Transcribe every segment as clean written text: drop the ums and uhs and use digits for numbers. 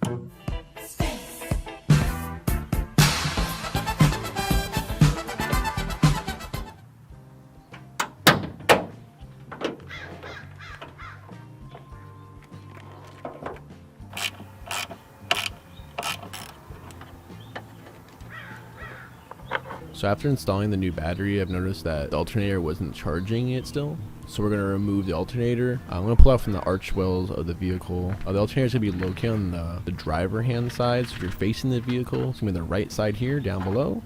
So after installing the new battery, I've noticed that the alternator wasn't charging it still. So we're going to remove the alternator. I'm going to pull out from the arch wells of the vehicle. The alternator is going to be located on the driver hand side. So if you're facing the vehicle, it's going to be the right side here, down below.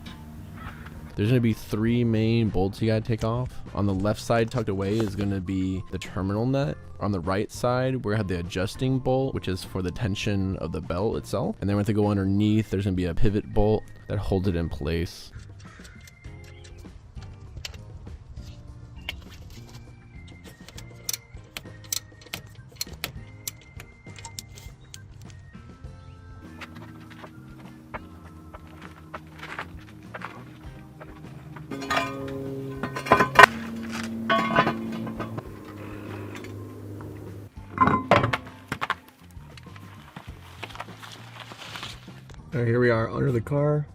There's going to be 3 main bolts you got to take off. On the left side tucked away is going to be the terminal nut. On the right side, we're going to have the adjusting bolt, which is for the tension of the belt itself. And then we're going to go underneath. There's going to be a pivot bolt that holds it in place. Alright, here we are under the car.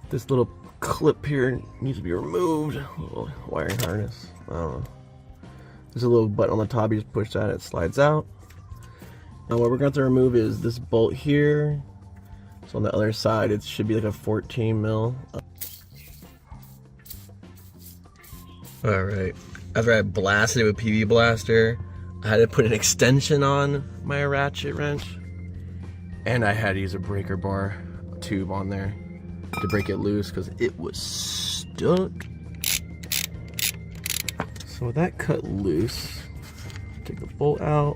This little clip here needs to be removed. A little wiring harness. I don't know. There's a little button on the top. You just push that, it slides out. Now what we're going to remove is this bolt here. So on the other side, it should be like a 14 mil. Alright, after I blasted it with PV Blaster, I had to put an extension on my ratchet wrench. And I had to use a breaker bar tube on there to break it loose because it was stuck. So with that cut loose, take the bolt out.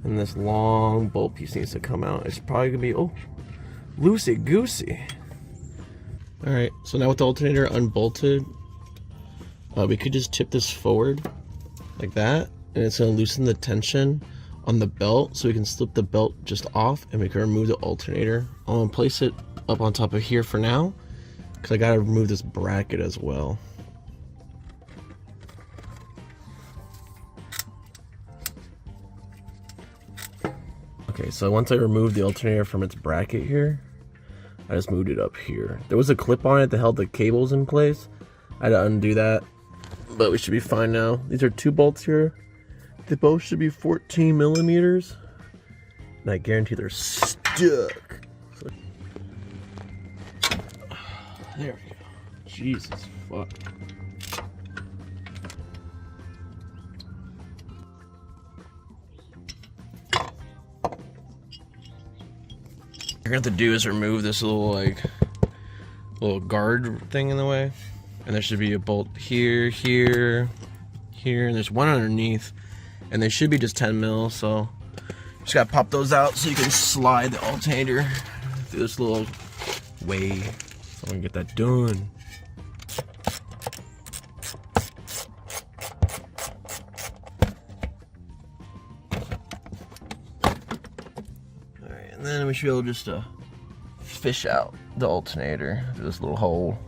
And this long bolt piece needs to come out. It's probably gonna be, oh, loosey-goosey. Alright, so now with the alternator unbolted, we could just tip this forward like that, and it's gonna loosen the tension on the belt, so we can slip the belt just off and we can remove the alternator. I'm gonna place it up on top of here for now because I gotta remove this bracket as well. Okay, so once I removed the alternator from its bracket here, I just moved it up here. There was a clip on it that held the cables in place. I had to undo that, but we should be fine now. These are 2 bolts here. They both should be 14 millimeters. And I guarantee they're stuck. So, there we go. Jesus fuck. What you're gonna have to do is remove this little guard thing in the way. And there should be a bolt here, here, here, and there's one underneath. And they should be just 10 mil, so just gotta pop those out so you can slide the alternator through this little way. So I can get that done. Alright, and then we should be able just to fish out the alternator through this little hole.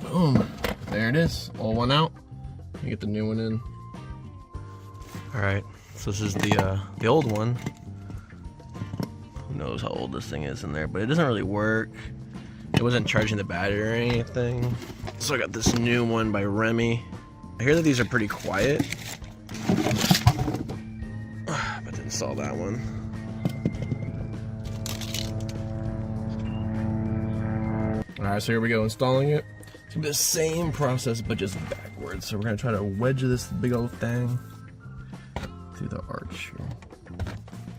Boom. There it is, all one out. You get the new one in. Alright, so this is the old one. Who knows how old this thing is in there, but it doesn't really work. It wasn't charging the battery or anything. So I got this new one by Remy. I hear that these are pretty quiet. But to install that one. Alright, so here we go, installing it. It's gonna be the same process, but just backwards. So we're gonna try to wedge this big old thing through the arch here.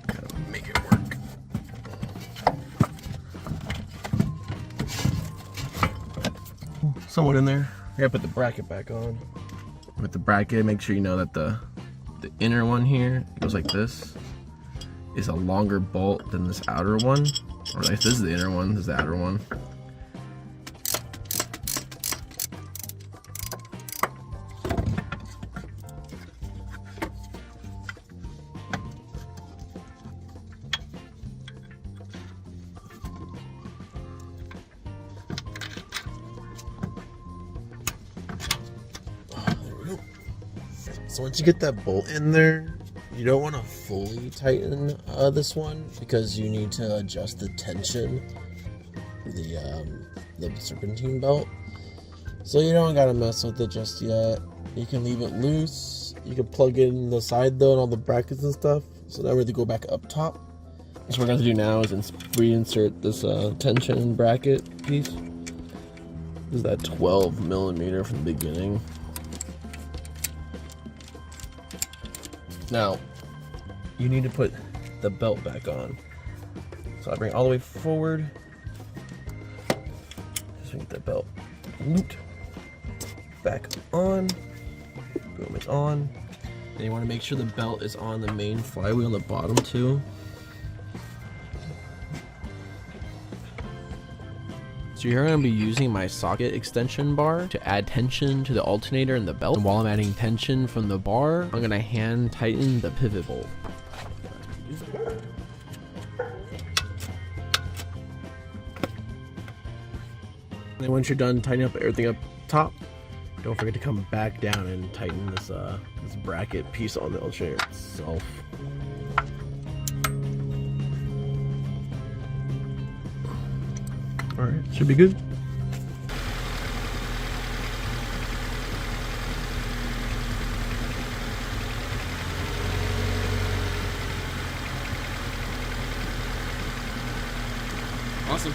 Gotta make it work. Somewhat in there. I gotta put the bracket back on. With the bracket, make sure you know that the inner one here goes like this. Is a longer bolt than this outer one. Or like this is the inner one, this is the outer one. So once you get that bolt in there, you don't want to fully tighten this one because you need to adjust the tension of the serpentine belt. So you don't gotta mess with it just yet. You can leave it loose. You can plug in the side though and all the brackets and stuff. So now we're going to go back up top. So what we're going to do now is reinsert this tension bracket piece. This is that 12 millimeter from the beginning. Now, you need to put the belt back on. So I bring it all the way forward. Just get that belt looped back on. Boom, it's on. And you want to make sure the belt is on the main flywheel on the bottom too. So here I'm going to be using my socket extension bar to add tension to the alternator and the belt. And while I'm adding tension from the bar, I'm going to hand tighten the pivot bolt. And once you're done tightening up everything up top, don't forget to come back down and tighten this this bracket piece on the alternator itself. All right, should be good. Awesome.